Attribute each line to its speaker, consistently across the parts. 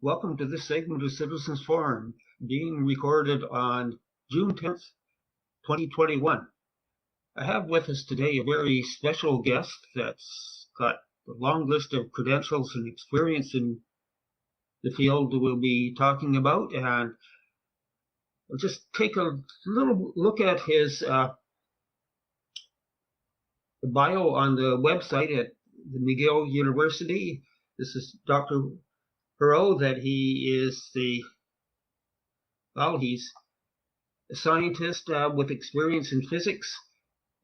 Speaker 1: Welcome to this segment of Citizens Forum, being recorded on June 10th, 2021. I have with us today a very special guest that's got a long list of credentials and experience in the field that we'll be talking about, and we'll just take a little look at his bio on the website at the McGill University. This is Dr. Héroux, that he's a scientist with experience in physics,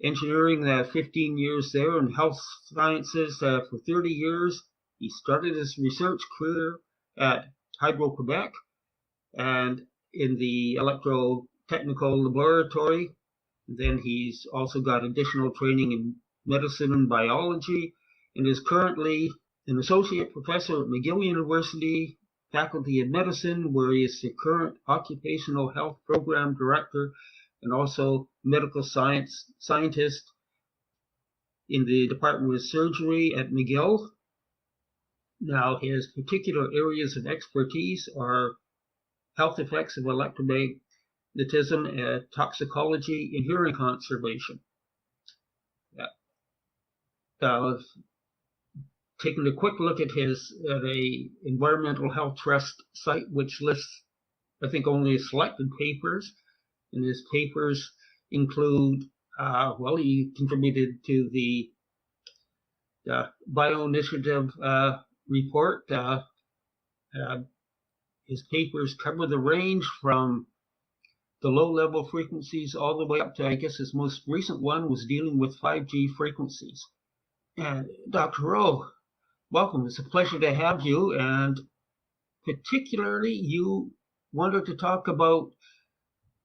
Speaker 1: engineering, 15 years there, and health sciences for 30 years. He started his research career at Hydro-Quebec and in the electro-technical laboratory. Then he's also got additional training in medicine and biology, and is currently an associate professor at McGill University, Faculty of Medicine, where he is the current Occupational Health Program Director and also medical scientist in the Department of Surgery at McGill. Now, his particular areas of expertise are health effects of electromagnetism, toxicology, and hearing conservation. Taking a quick look at his Environmental Health Trust site, which lists, I think, only selected papers, and his papers include, he contributed to the BioInitiative report. His papers cover the range from the low-level frequencies all the way up to, I guess his most recent one was dealing with 5G frequencies. And Dr. Héroux, welcome. It's a pleasure to have you, and particularly you wanted to talk about,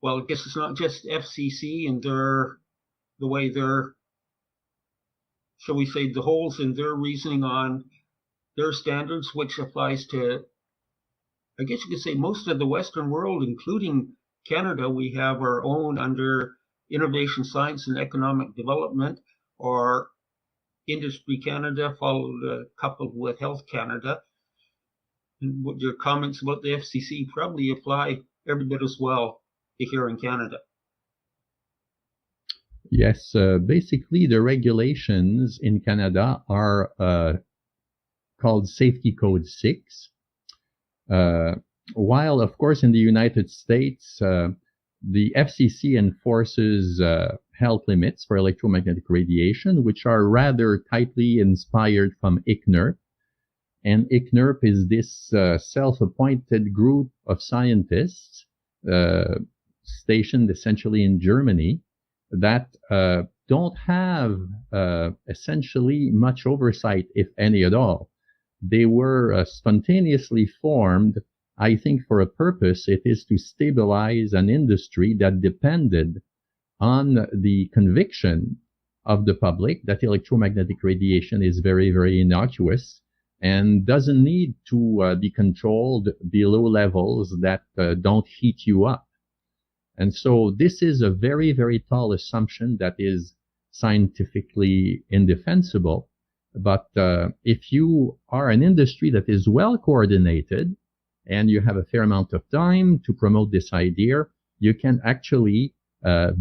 Speaker 1: well, I guess it's not just FCC and the way they're, shall we say, the holes in their reasoning on their standards, which applies to, I guess you could say, most of the Western world, including Canada. We have our own under Innovation, Science and Economic Development, or Industry Canada, coupled with Health Canada. And what your comments about the FCC probably apply every bit as well to here in Canada.
Speaker 2: Yes, basically the regulations in Canada are called Safety Code 6. While, of course, in the United States, the FCC enforces health limits for electromagnetic radiation, which are rather tightly inspired from ICNIRP. And ICNIRP is this self-appointed group of scientists stationed essentially in Germany that don't have essentially much oversight, if any at all. They were spontaneously formed, I think, for a purpose. It is to stabilize an industry that depended on the conviction of the public that electromagnetic radiation is very, very innocuous and doesn't need to be controlled below levels that don't heat you up. And so this is a very, very tall assumption that is scientifically indefensible. But if you are an industry that is well coordinated and you have a fair amount of time to promote this idea, you can actually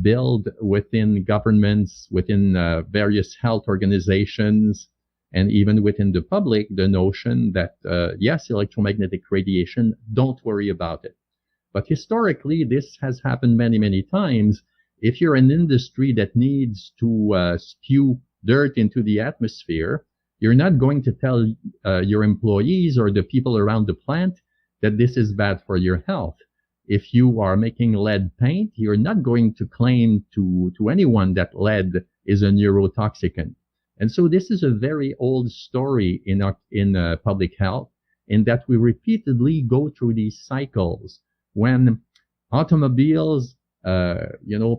Speaker 2: build within governments, within various health organizations, and even within the public, the notion that, yes, electromagnetic radiation, don't worry about it. But historically, this has happened many, many times. If you're an industry that needs to spew dirt into the atmosphere, you're not going to tell your employees or the people around the plant that this is bad for your health. If you are making lead paint, you're not going to claim to anyone that lead is a neurotoxicant. And so this is a very old story in public health, in that we repeatedly go through these cycles. When automobiles,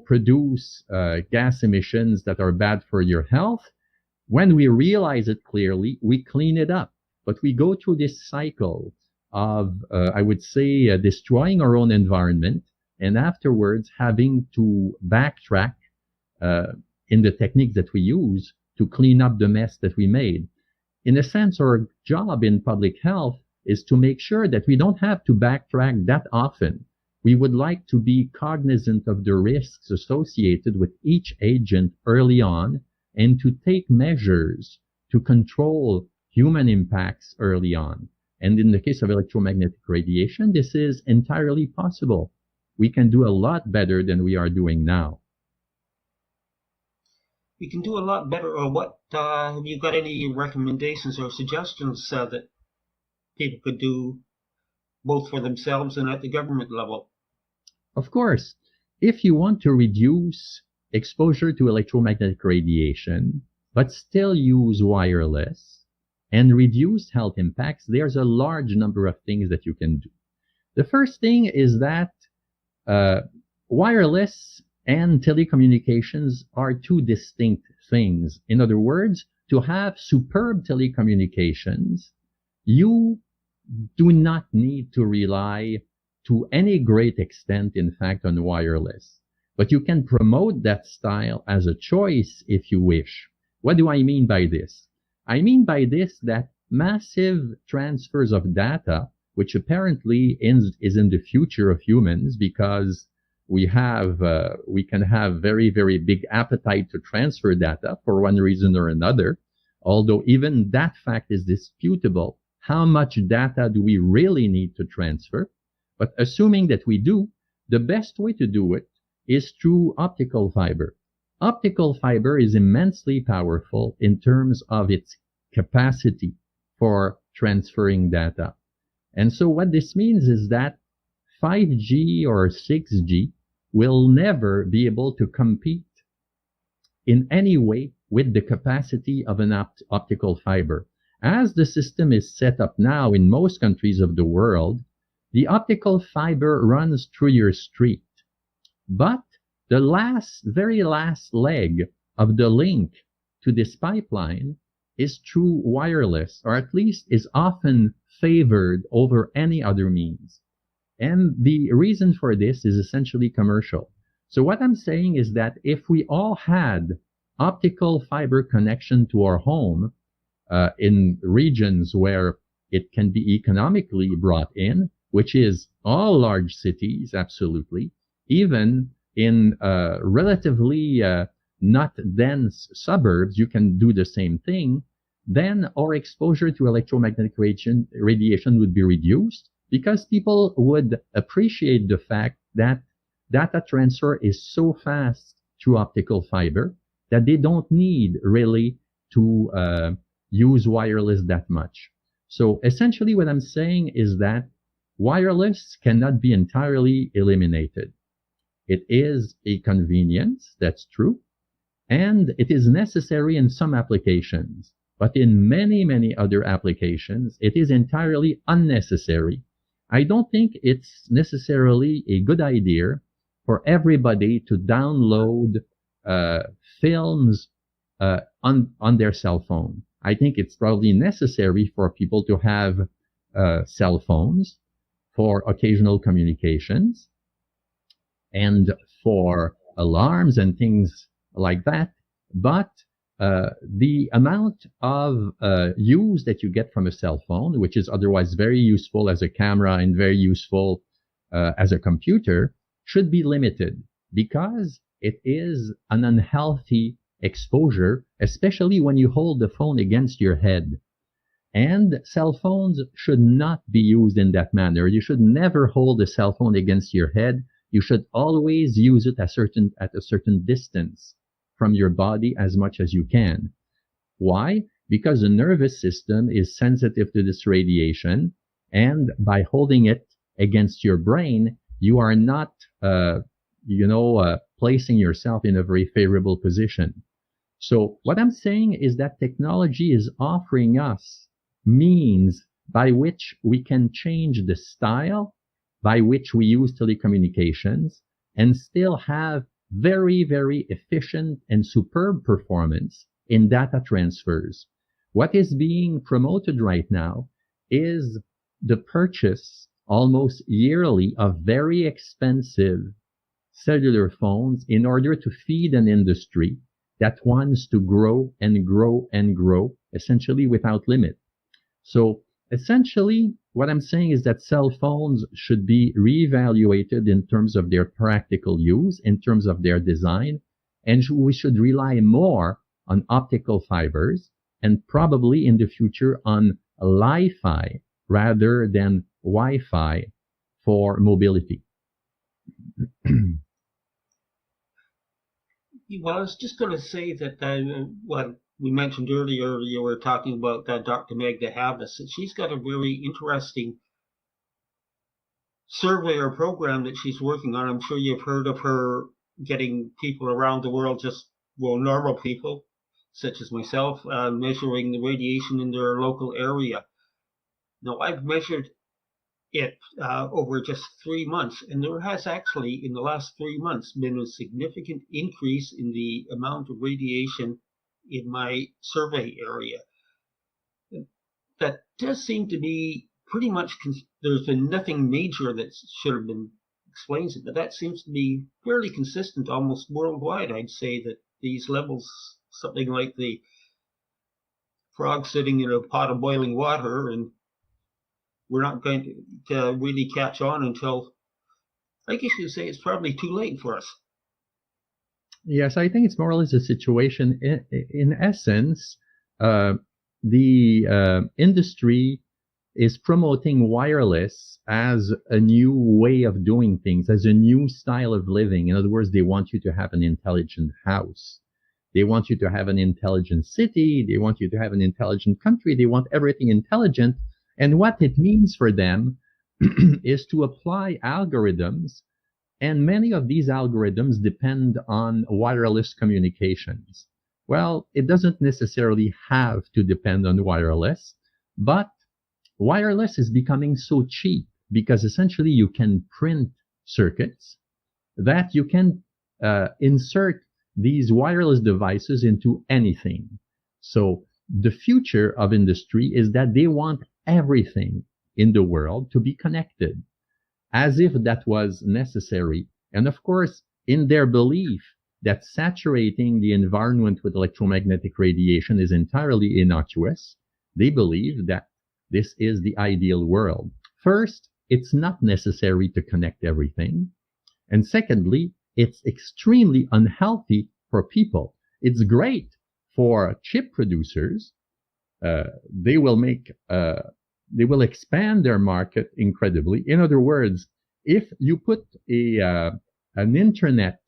Speaker 2: produce gas emissions that are bad for your health, when we realize it clearly, we clean it up. But we go through this cycle of, I would say, destroying our own environment, and afterwards having to backtrack in the techniques that we use to clean up the mess that we made. In a sense, our job in public health is to make sure that we don't have to backtrack that often. We would like to be cognizant of the risks associated with each agent early on and to take measures to control human impacts early on. And in the case of electromagnetic radiation, this is entirely possible. We can do a lot better than we are doing now.
Speaker 1: We can do a lot better, or what? Have you got any recommendations or suggestions that people could do both for themselves and at the government level?
Speaker 2: Of course, if you want to reduce exposure to electromagnetic radiation, but still use wireless and reduce health impacts, there's a large number of things that you can do. The first thing is that wireless and telecommunications are two distinct things. In other words, to have superb telecommunications, you do not need to rely to any great extent, in fact, on wireless. But you can promote that style as a choice if you wish. What do I mean by this? I mean by this that massive transfers of data, which apparently is in the future of humans because we can have very, very big appetite to transfer data for one reason or another, although even that fact is disputable. How much data do we really need to transfer? But assuming that we do, the best way to do it is through optical fiber. Optical fiber is immensely powerful in terms of its capacity for transferring data. And so what this means is that 5G or 6G will never be able to compete in any way with the capacity of an optical fiber. As the system is set up now in most countries of the world, the optical fiber runs through your street. But the very last leg of the link to this pipeline is through wireless, or at least is often favored over any other means. And the reason for this is essentially commercial. So what I'm saying is that if we all had optical fiber connection to our home in regions where it can be economically brought in, which is all large cities, absolutely, even in relatively not dense suburbs, you can do the same thing, then our exposure to electromagnetic radiation would be reduced because people would appreciate the fact that data transfer is so fast through optical fiber that they don't need really to use wireless that much. So essentially what I'm saying is that wireless cannot be entirely eliminated. It is a convenience, that's true, and it is necessary in some applications. But in many, many other applications, it is entirely unnecessary. I don't think it's necessarily a good idea for everybody to download films on their cell phone. I think it's probably necessary for people to have cell phones for occasional communications and for alarms and things like that. But the amount of use that you get from a cell phone, which is otherwise very useful as a camera and very useful as a computer, should be limited because it is an unhealthy exposure, especially when you hold the phone against your head. And cell phones should not be used in that manner. You should never hold a cell phone against your head. You should always use it at a certain distance from your body as much as you can. Why? Because the nervous system is sensitive to this radiation, and by holding it against your brain, you are not, placing yourself in a very favorable position. So what I'm saying is that technology is offering us means by which we can change the style by which we use telecommunications and still have very, very efficient and superb performance in data transfers. What is being promoted right now is the purchase almost yearly of very expensive cellular phones in order to feed an industry that wants to grow and grow and grow, essentially without limit. So essentially, what I'm saying is that cell phones should be reevaluated in terms of their practical use, in terms of their design, and we should rely more on optical fibers and probably in the future on Li-Fi rather than Wi-Fi for mobility.
Speaker 1: Well, I was just going to say that what we mentioned earlier, you were talking about Dr. Magda Havas, and she's got a very interesting survey or program that she's working on. I'm sure you've heard of her getting people around the world, normal people, such as myself, measuring the radiation in their local area. Now, I've measured it over just 3 months, and there has actually, in the last 3 months, been a significant increase in the amount of radiation in my survey area. That does seem to be pretty much, there's been nothing major that should have been explains it, but that seems to be fairly consistent almost worldwide. I'd say that these levels, something like the frog sitting in a pot of boiling water, and we're not going to really catch on until, I guess you'd say, it's probably too late for us.
Speaker 2: Yes, I think it's more or less a situation. In essence, the industry is promoting wireless as a new way of doing things, as a new style of living. In other words, they want you to have an intelligent house. They want you to have an intelligent city. They want you to have an intelligent country. They want everything intelligent. And what it means for them is to apply algorithms. And many of these algorithms depend on wireless communications. Well, it doesn't necessarily have to depend on wireless, but wireless is becoming so cheap because essentially you can print circuits that you can insert these wireless devices into anything. So the future of industry is that they want everything in the world to be connected, as if that was necessary. And of course, in their belief that saturating the environment with electromagnetic radiation is entirely innocuous, they believe that this is the ideal world. First, it's not necessary to connect everything. And secondly, it's extremely unhealthy for people. It's great for chip producers. They will expand their market incredibly. In other words, if you put an internet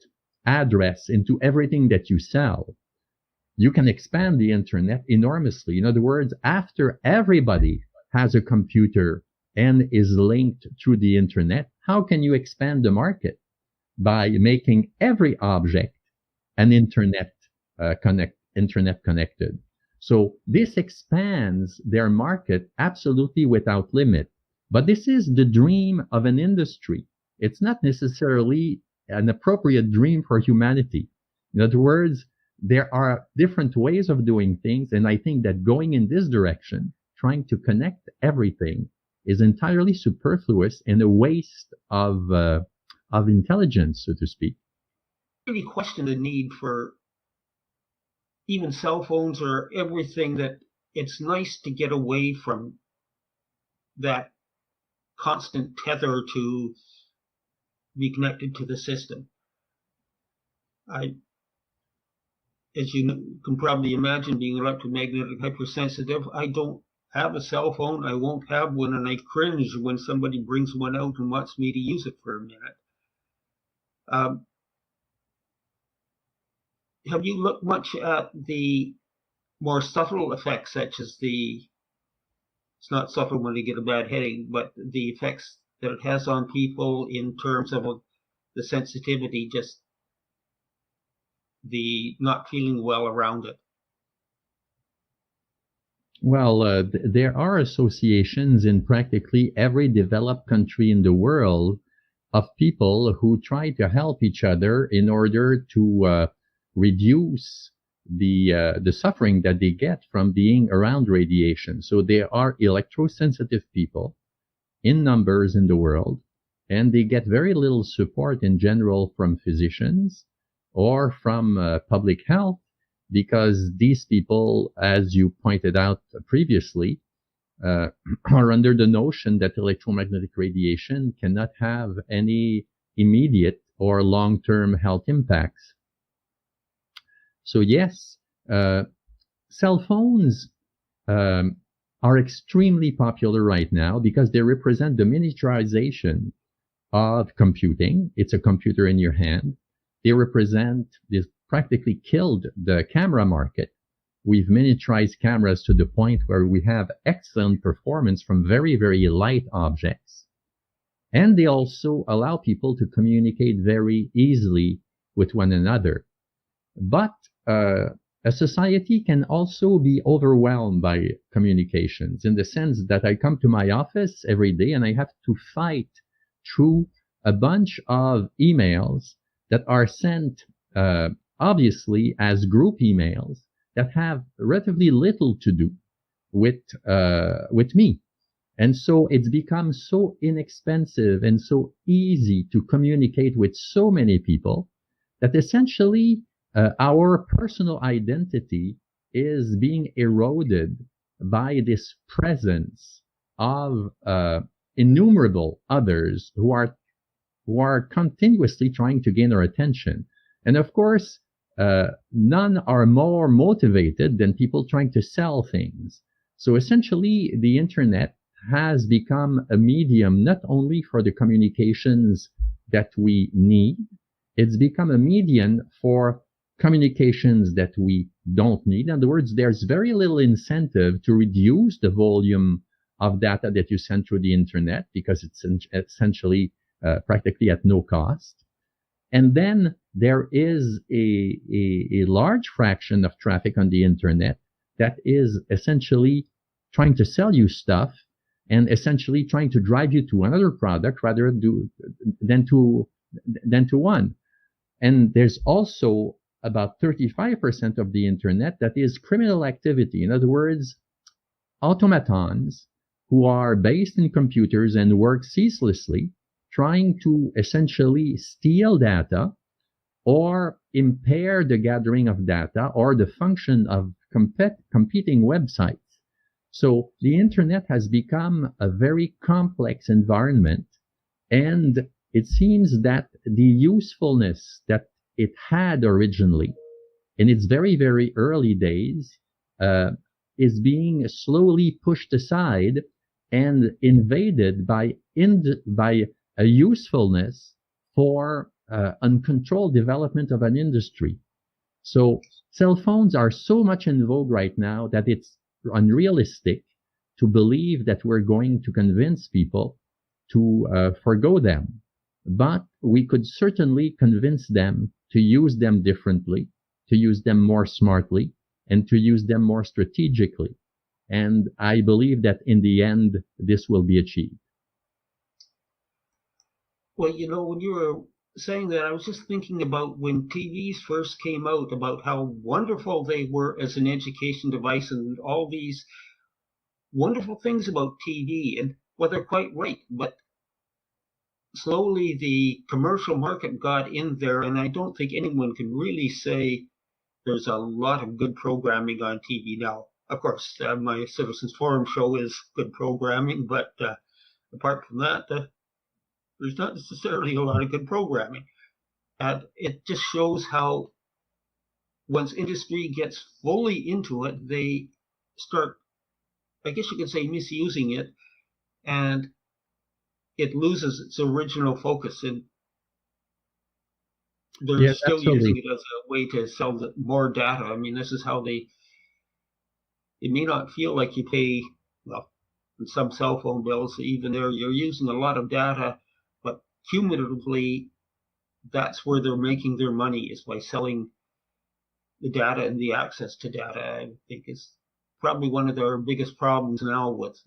Speaker 2: address into everything that you sell, you can expand the internet enormously. In other words, after everybody has a computer and is linked through the internet, how can you expand the market? By making every object an internet connected. So this expands their market absolutely without limit. But this is the dream of an industry. It's not necessarily an appropriate dream for humanity. In other words, there are different ways of doing things, and I think that going in this direction, trying to connect everything, is entirely superfluous and a waste of intelligence, so to speak.
Speaker 1: I really question the need for even cell phones or everything. That it's nice to get away from that constant tether to be connected to the system. As you can probably imagine, being electromagnetic hypersensitive, I don't have a cell phone. I won't have one, and I cringe when somebody brings one out and wants me to use it for a minute. Have you looked much at the more subtle effects, such as it's not subtle when you get a bad headache, but the effects that it has on people in terms of the sensitivity, just the not feeling well around it?
Speaker 2: Well, there are associations in practically every developed country in the world of people who try to help each other in order to reduce the suffering that they get from being around radiation. So there are electrosensitive people in numbers in the world, and they get very little support in general from physicians or from public health, because these people, as you pointed out previously, are under the notion that electromagnetic radiation cannot have any immediate or long-term health impacts. So yes, cell phones are extremely popular right now because they represent the miniaturization of computing. It's a computer in your hand. They represent, this practically killed the camera market. We've miniaturized cameras to the point where we have excellent performance from very, very light objects. And they also allow people to communicate very easily with one another. But a society can also be overwhelmed by communications, in the sense that I come to my office every day and I have to fight through a bunch of emails that are sent obviously as group emails that have relatively little to do with me. And so it's become so inexpensive and so easy to communicate with so many people that essentially our personal identity is being eroded by this presence of innumerable others who are continuously trying to gain our attention. And of course, none are more motivated than people trying to sell things. So essentially, the internet has become a medium not only for the communications that we need, it's become a medium for communications that we don't need. In other words, there's very little incentive to reduce the volume of data that you send through the internet because it's essentially practically at no cost. And then there is a large fraction of traffic on the internet that is essentially trying to sell you stuff and essentially trying to drive you to another product rather than to one. And there's also about 35% of the internet that is criminal activity. In other words, automatons who are based in computers and work ceaselessly, trying to essentially steal data or impair the gathering of data or the function of competing websites. So the internet has become a very complex environment, and it seems that the usefulness that it had originally in its very, very early days is being slowly pushed aside and invaded by a usefulness for uncontrolled development of an industry. So cell phones are so much in vogue right now that it's unrealistic to believe that we're going to convince people to forgo them. But we could certainly convince them to use them differently, to use them more smartly, and to use them more strategically. And I believe that in the end, this will be achieved.
Speaker 1: Well, you know, when you were saying that, I was just thinking about when TVs first came out, about how wonderful they were as an education device and all these wonderful things about TV. And well, they're quite right, but slowly the commercial market got in there, and I don't think anyone can really say there's a lot of good programming on TV now. Of course, my Citizens Forum show is good programming, but apart from that, there's not necessarily a lot of good programming. And it just shows how once industry gets fully into it, they start, I guess you could say, misusing it, and it loses its original focus, and they're still
Speaker 2: absolutely.
Speaker 1: using it as a way to sell more data. I mean, this is how it may not feel like you pay, well, in some cell phone bills, even there, you're using a lot of data, but cumulatively, that's where they're making their money, is by selling the data and the access to data. I think is probably one of their biggest problems now with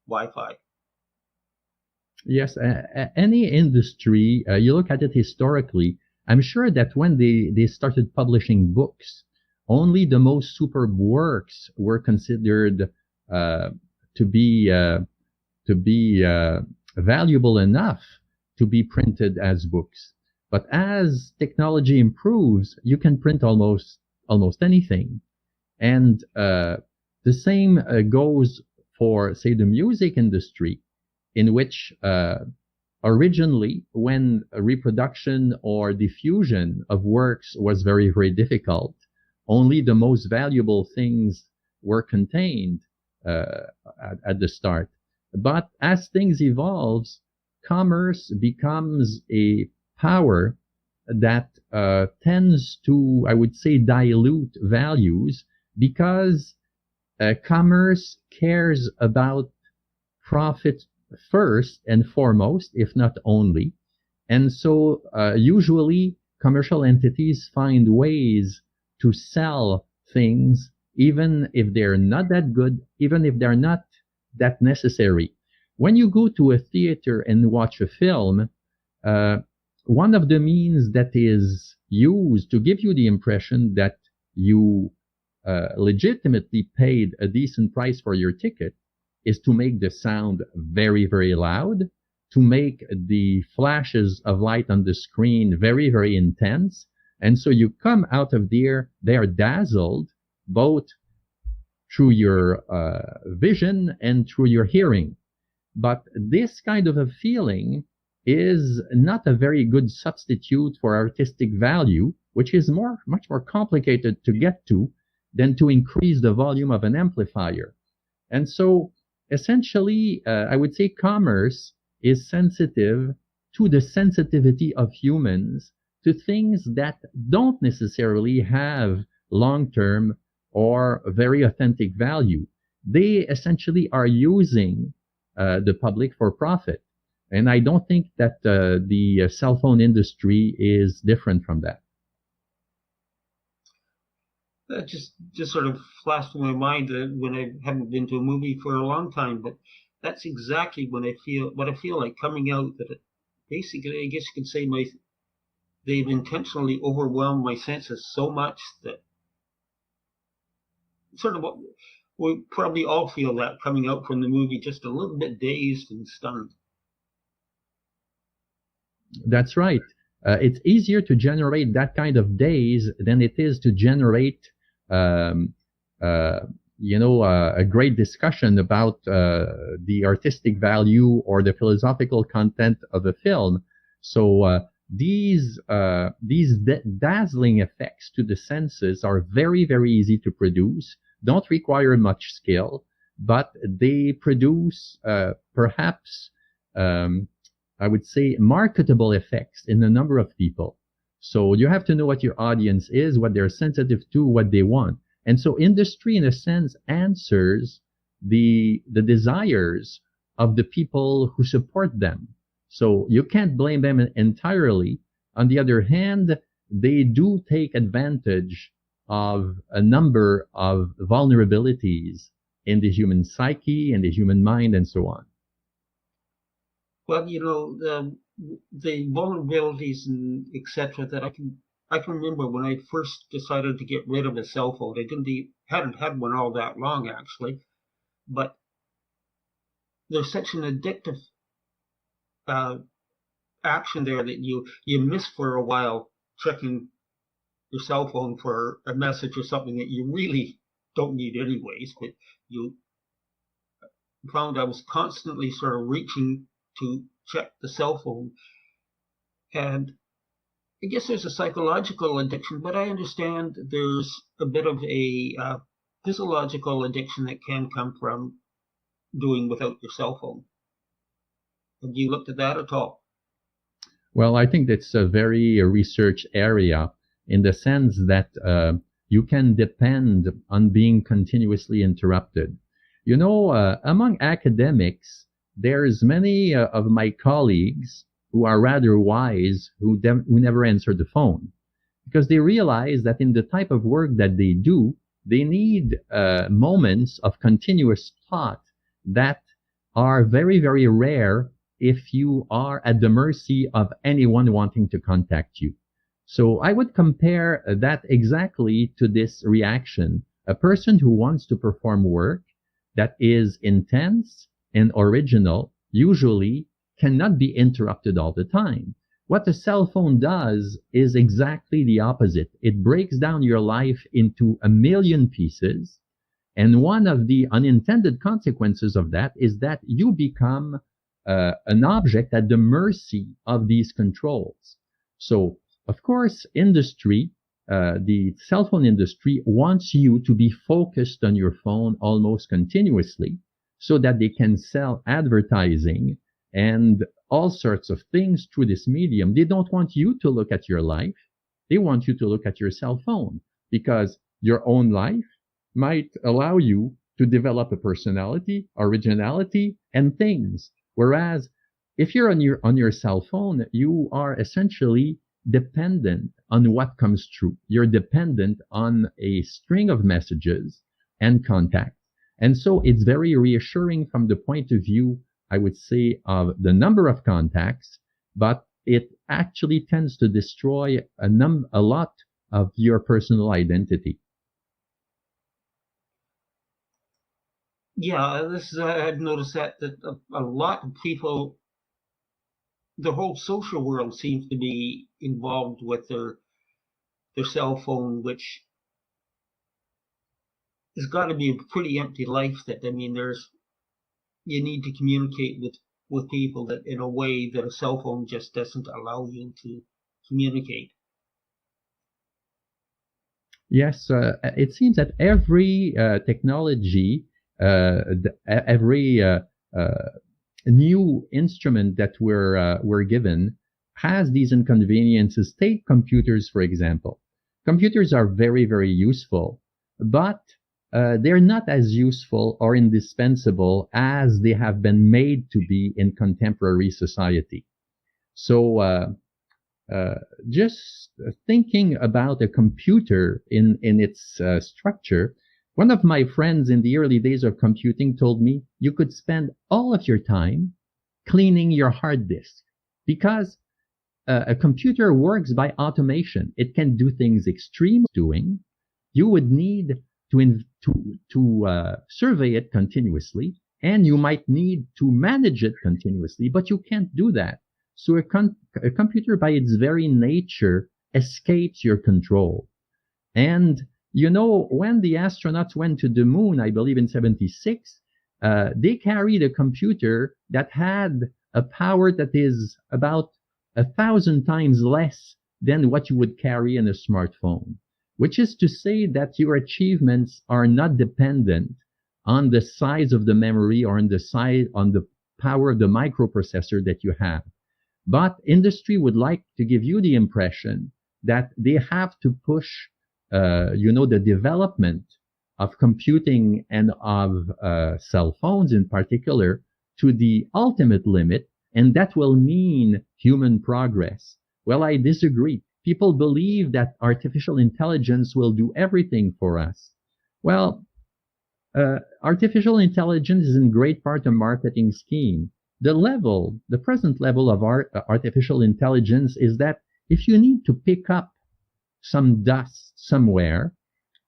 Speaker 1: Wi-Fi.
Speaker 2: Yes, any industry, you look at it historically, I'm sure that when they started publishing books, only the most superb works were considered to be valuable enough to be printed as books. But as technology improves, you can print almost anything. And the same goes for, say, the music industry, in which originally, when reproduction or diffusion of works was very, very difficult, only the most valuable things were contained at the start. But as things evolves, commerce becomes a power that tends to, I would say, dilute values, because commerce cares about profit first and foremost, if not only. And so usually commercial entities find ways to sell things, even if they're not that good, even if they're not that necessary. When you go to a theater and watch a film, one of the means that is used to give you the impression that you legitimately paid a decent price for your ticket is to make the sound very, very loud, to make the flashes of light on the screen very, very intense. And so you come out of there dazzled, both through your vision and through your hearing. But this kind of a feeling is not a very good substitute for artistic value, which is much more complicated to get to than to increase the volume of an amplifier. And so essentially, I would say commerce is sensitive to the sensitivity of humans to things that don't necessarily have long-term or very authentic value. They essentially are using the public for profit. And I don't think that the cell phone industry is different from that.
Speaker 1: That just sort of flashed in my mind when I haven't been to a movie for a long time, but that's exactly what I feel like coming out, that basically, I guess you could say they've intentionally overwhelmed my senses so much that sort of what we probably all feel, that coming out from the movie just a little bit dazed and stunned.
Speaker 2: That's right. It's easier to generate that kind of daze than it is to generate a great discussion about the artistic value or the philosophical content of a film. So these dazzling effects to the senses are very, very easy to produce, don't require much skill, but they produce perhaps I would say marketable effects in a number of people. So you have to know what your audience is, what they're sensitive to, what they want. And so industry, in a sense, answers the desires of the people who support them. So you can't blame them entirely. On the other hand, they do take advantage of a number of vulnerabilities in the human psyche, in the human mind, and so on.
Speaker 1: Well, the vulnerabilities and etc. that I can remember when I first decided to get rid of a cell phone. I hadn't had one all that long, actually, but there's such an addictive action there that you miss for a while checking your cell phone for a message or something that you really don't need anyways. But you found I was constantly sort of reaching to check the cell phone. And I guess there's a psychological addiction, but I understand there's a bit of a physiological addiction that can come from doing without your cell phone. Have you looked at that at all?
Speaker 2: Well, I think that's a very research area, in the sense that you can depend on being continuously interrupted. Among academics, there's many of my colleagues who are rather wise, who never answer the phone, because they realize that in the type of work that they do, they need moments of continuous thought that are very, very rare if you are at the mercy of anyone wanting to contact you. So I would compare that exactly to this reaction. A person who wants to perform work that is intense and original usually cannot be interrupted all the time. What a cell phone does is exactly the opposite. It breaks down your life into a million pieces, And one of the unintended consequences of that is that you become an object at the mercy of these controls. So, of course, industry, the cell phone industry wants you to be focused on your phone almost continuously so that they can sell advertising and all sorts of things through this medium. They don't want you to look at your life. They want you to look at your cell phone, because your own life might allow you to develop a personality, originality, and things. Whereas if you're on your cell phone, you are essentially dependent on what comes through. You're dependent on a string of messages and contacts. And so it's very reassuring from the point of view, I would say, of the number of contacts, but it actually tends to destroy a lot of your personal identity.
Speaker 1: Yeah, I've noticed that a lot of people, the whole social world seems to be involved with their cell phone, which has got to be a pretty empty life. That, I mean, you need to communicate with people that in a way that a cell phone just doesn't allow you to communicate.
Speaker 2: Yes, it seems that every technology, every new instrument that we're given has these inconveniences. Take computers, for example. Computers are very, very useful, but they're not as useful or indispensable as they have been made to be in contemporary society. So just thinking about a computer in its structure, one of my friends in the early days of computing told me you could spend all of your time cleaning your hard disk, because a computer works by automation. It can do things extreme doing. You would need to survey it continuously, and you might need to manage it continuously, but you can't do that. So a computer by its very nature escapes your control. And you know, when the astronauts went to the moon, I believe in 76, they carried a computer that had a power that is about 1,000 times less than what you would carry in a smartphone, which is to say that your achievements are not dependent on the size of the memory or on the power of the microprocessor that you have. But industry would like to give you the impression that they have to push, the development of computing and of cell phones in particular to the ultimate limit, and that will mean human progress. Well, I disagree. People believe that artificial intelligence will do everything for us. Well, artificial intelligence is in great part a marketing scheme. The present level of artificial intelligence is that if you need to pick up some dust somewhere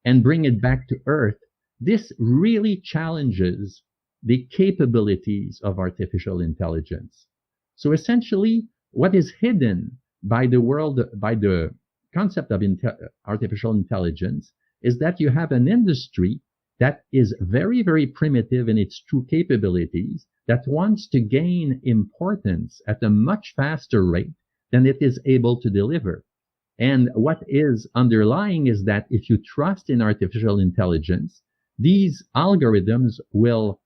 Speaker 2: and bring it back to Earth, this really challenges the capabilities of artificial intelligence. So essentially, what is hidden by the concept of artificial intelligence is that you have an industry that is very, very primitive in its true capabilities, that wants to gain importance at a much faster rate than it is able to deliver. And what is underlying is that if you trust in artificial intelligence, these algorithms will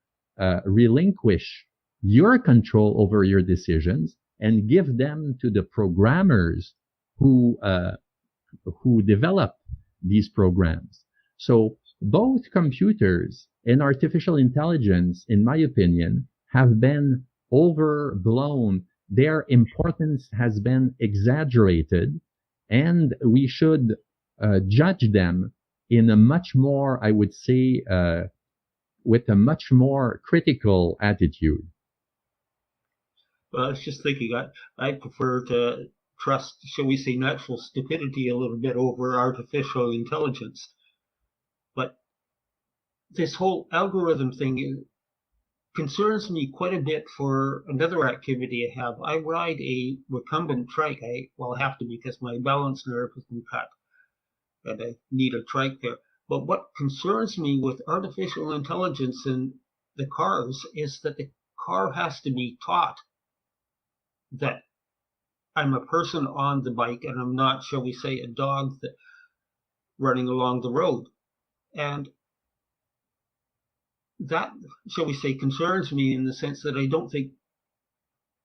Speaker 2: relinquish your control over your decisions and give them to the programmers who develop these programs. So both computers and artificial intelligence, in my opinion, have been overblown. Their importance has been exaggerated, and we should judge them in a much more, I would say, with a much more critical attitude.
Speaker 1: Well, I was just thinking, I prefer to trust, shall we say, natural stupidity a little bit over artificial intelligence. But this whole algorithm thing concerns me quite a bit for another activity I have. I ride a recumbent trike. I have to because my balance nerve has been cut, and I need a trike there. But what concerns me with artificial intelligence in the cars is that the car has to be taught that I'm a person on the bike and I'm not, shall we say, a dog that running along the road. And that, shall we say, concerns me in the sense that I don't think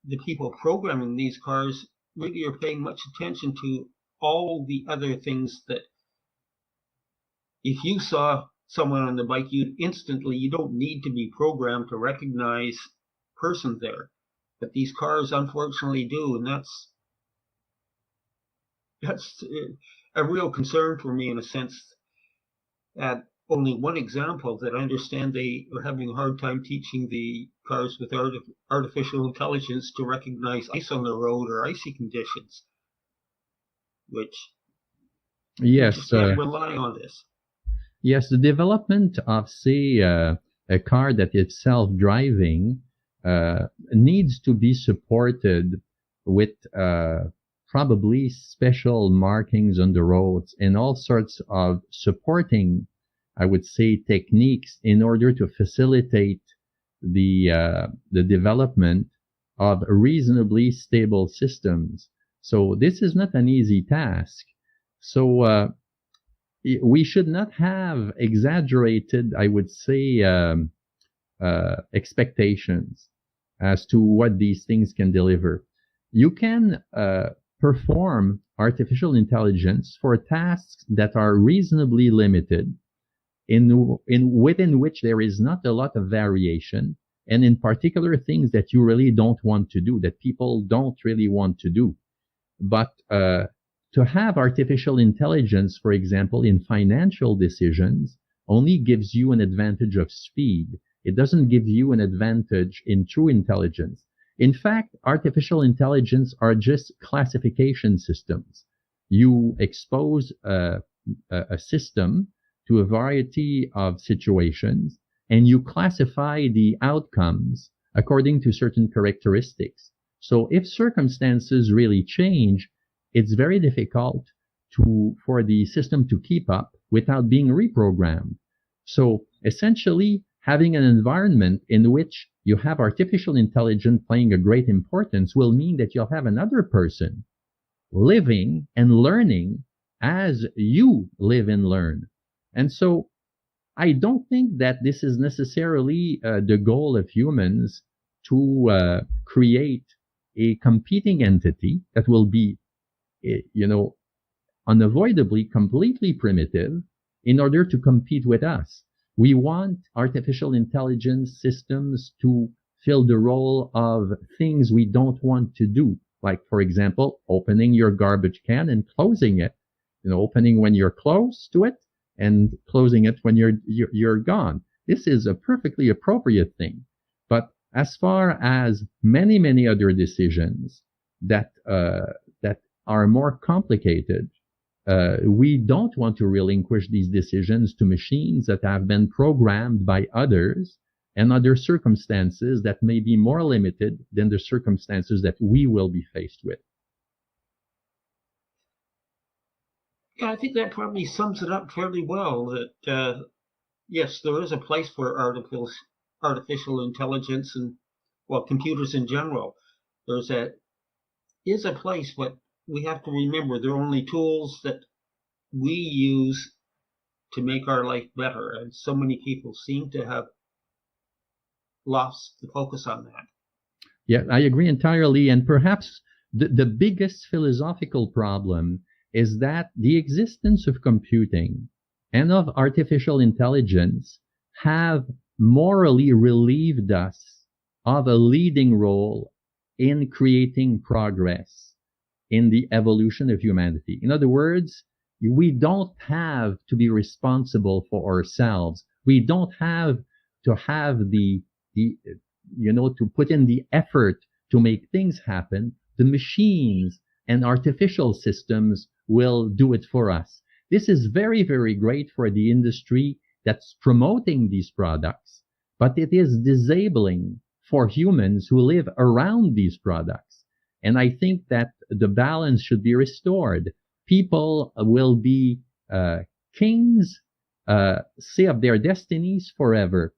Speaker 1: the people programming these cars really are paying much attention to all the other things that if you saw someone on the bike, you don't need to be programmed to recognize person there. But these cars unfortunately do, and that's a real concern for me in a sense. At only one example that I understand they are having a hard time teaching the cars with artificial intelligence to recognize ice on the road or icy conditions, which
Speaker 2: yes,
Speaker 1: just can't rely on this.
Speaker 2: Yes, the development of, say, a car that is self-driving needs to be supported with probably special markings on the roads and all sorts of supporting, I would say, techniques in order to facilitate the development of reasonably stable systems. So this is not an easy task. So we should not have exaggerated, I would say, expectations as to what these things can deliver. You can perform artificial intelligence for tasks that are reasonably limited, within which there is not a lot of variation, and in particular things that you really don't want to do, that people don't really want to do. But to have artificial intelligence, for example, in financial decisions, only gives you an advantage of speed. It doesn't give you an advantage in true intelligence. In fact, artificial intelligence are just classification systems. You expose a system to a variety of situations, and you classify the outcomes according to certain characteristics. So if circumstances really change, it's very difficult for the system to keep up without being reprogrammed. So essentially, having an environment in which you have artificial intelligence playing a great importance will mean that you'll have another person living and learning as you live and learn. And so I don't think that this is necessarily the goal of humans to create a competing entity that will be, unavoidably completely primitive in order to compete with us. We want artificial intelligence systems to fill the role of things we don't want to do. Like, for example, opening your garbage can and closing it. Opening when you're close to it and closing it when you're gone. This is a perfectly appropriate thing. But as far as many, many other decisions that are more complicated, we don't want to relinquish these decisions to machines that have been programmed by others and other circumstances that may be more limited than the circumstances that we will be faced with.
Speaker 1: Yeah, I think that probably sums it up fairly well, that yes, there is a place for artificial intelligence and, well, computers in general. There is a place, but we have to remember they're only tools that we use to make our life better, and so many people seem to have lost the focus on that.
Speaker 2: Yeah, I agree entirely, and perhaps the biggest philosophical problem is that the existence of computing and of artificial intelligence have morally relieved us of a leading role in creating progress in the evolution of humanity. In other words, we don't have to be responsible for ourselves. We don't have to have to put in the effort to make things happen. The machines and artificial systems will do it for us. This is very, very great for the industry that's promoting these products, but it is disabling for humans who live around these products. And I think that the balance should be restored. People will be kings say of their destinies forever.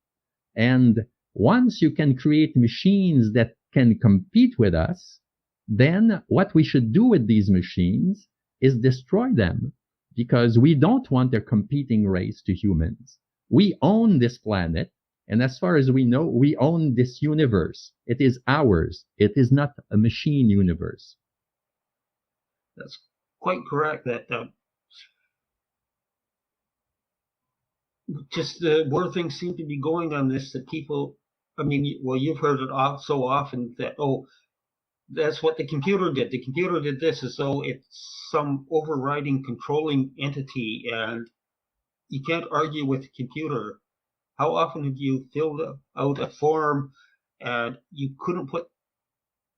Speaker 2: And once you can create machines that can compete with us, then what we should do with these machines is destroy them, because we don't want a competing race to humans. We own this planet, and as far as we know, we own this universe. It is ours. It is not a machine universe.
Speaker 1: That's quite correct. That just where things seem to be going on this, that people, I mean, well, you've heard it so often that, oh, that's what the computer did. The computer did this, as though it's some overriding, controlling entity, and you can't argue with the computer. How often have you filled out a form and you couldn't put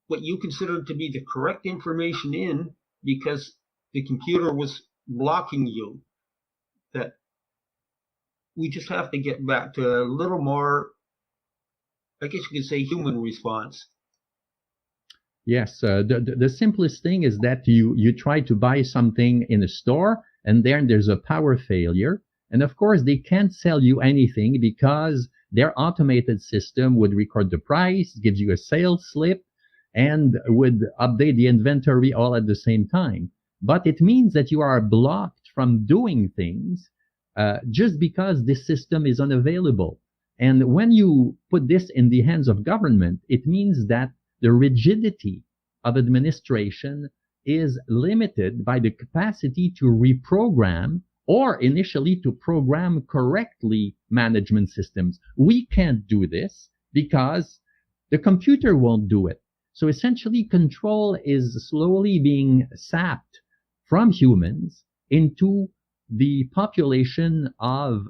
Speaker 1: what you considered to be the correct information in because the computer was blocking you? That we just have to get back to a little more, I guess you could say, human response.
Speaker 2: Yes, the simplest thing is that you try to buy something in a store, and then there's a power failure. And of course, they can't sell you anything because their automated system would record the price, gives you a sales slip, and would update the inventory all at the same time. But it means that you are blocked from doing things just because this system is unavailable. And when you put this in the hands of government, it means that the rigidity of administration is limited by the capacity to reprogram or initially to program correctly management systems. We can't do this because the computer won't do it. So essentially, control is slowly being sapped from humans into the population of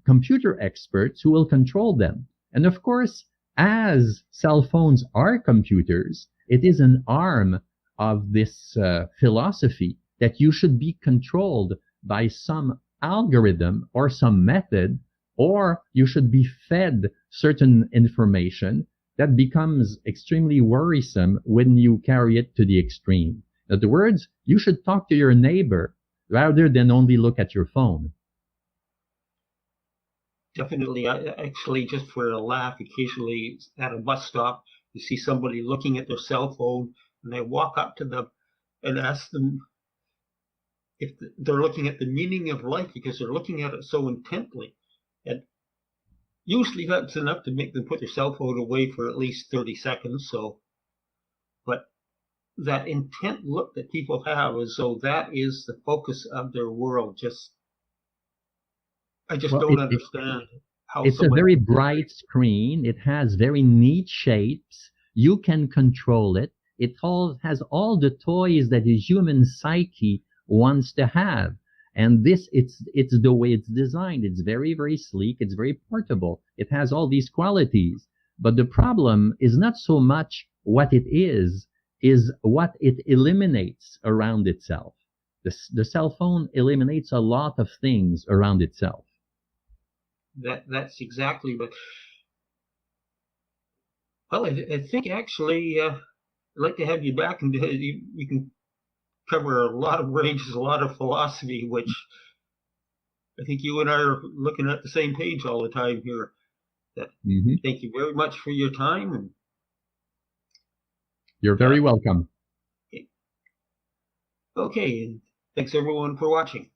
Speaker 2: computer experts who will control them. And of course, as cell phones are computers, it is an arm of this philosophy that you should be controlled by some algorithm or some method, or you should be fed certain information that becomes extremely worrisome when you carry it to the extreme. In other words, you should talk to your neighbor rather than only look at your phone.
Speaker 1: Definitely. I actually, just for a laugh, occasionally at a bus stop, you see somebody looking at their cell phone, and I walk up to them and ask them if they're looking at the meaning of life, because they're looking at it so intently. And usually that's enough to make them put their cell phone away for at least 30 seconds. So, but that intent look that people have, as though that is the focus of their world, I just don't understand how
Speaker 2: it's a very bright screen. It has very neat shapes. You can control it. It has all the toys that the human psyche wants to have. And this, it's the way it's designed. It's very, very sleek. It's very portable. It has all these qualities. But the problem is not so much what it is what it eliminates around itself. The cell phone eliminates a lot of things around itself.
Speaker 1: That's exactly, but well, I think actually I'd like to have you back, and we can cover a lot of ranges, a lot of philosophy, which I think you and I are looking at the same page all the time here. Thank you very much for your time. And
Speaker 2: you're very welcome.
Speaker 1: Okay, and thanks everyone for watching.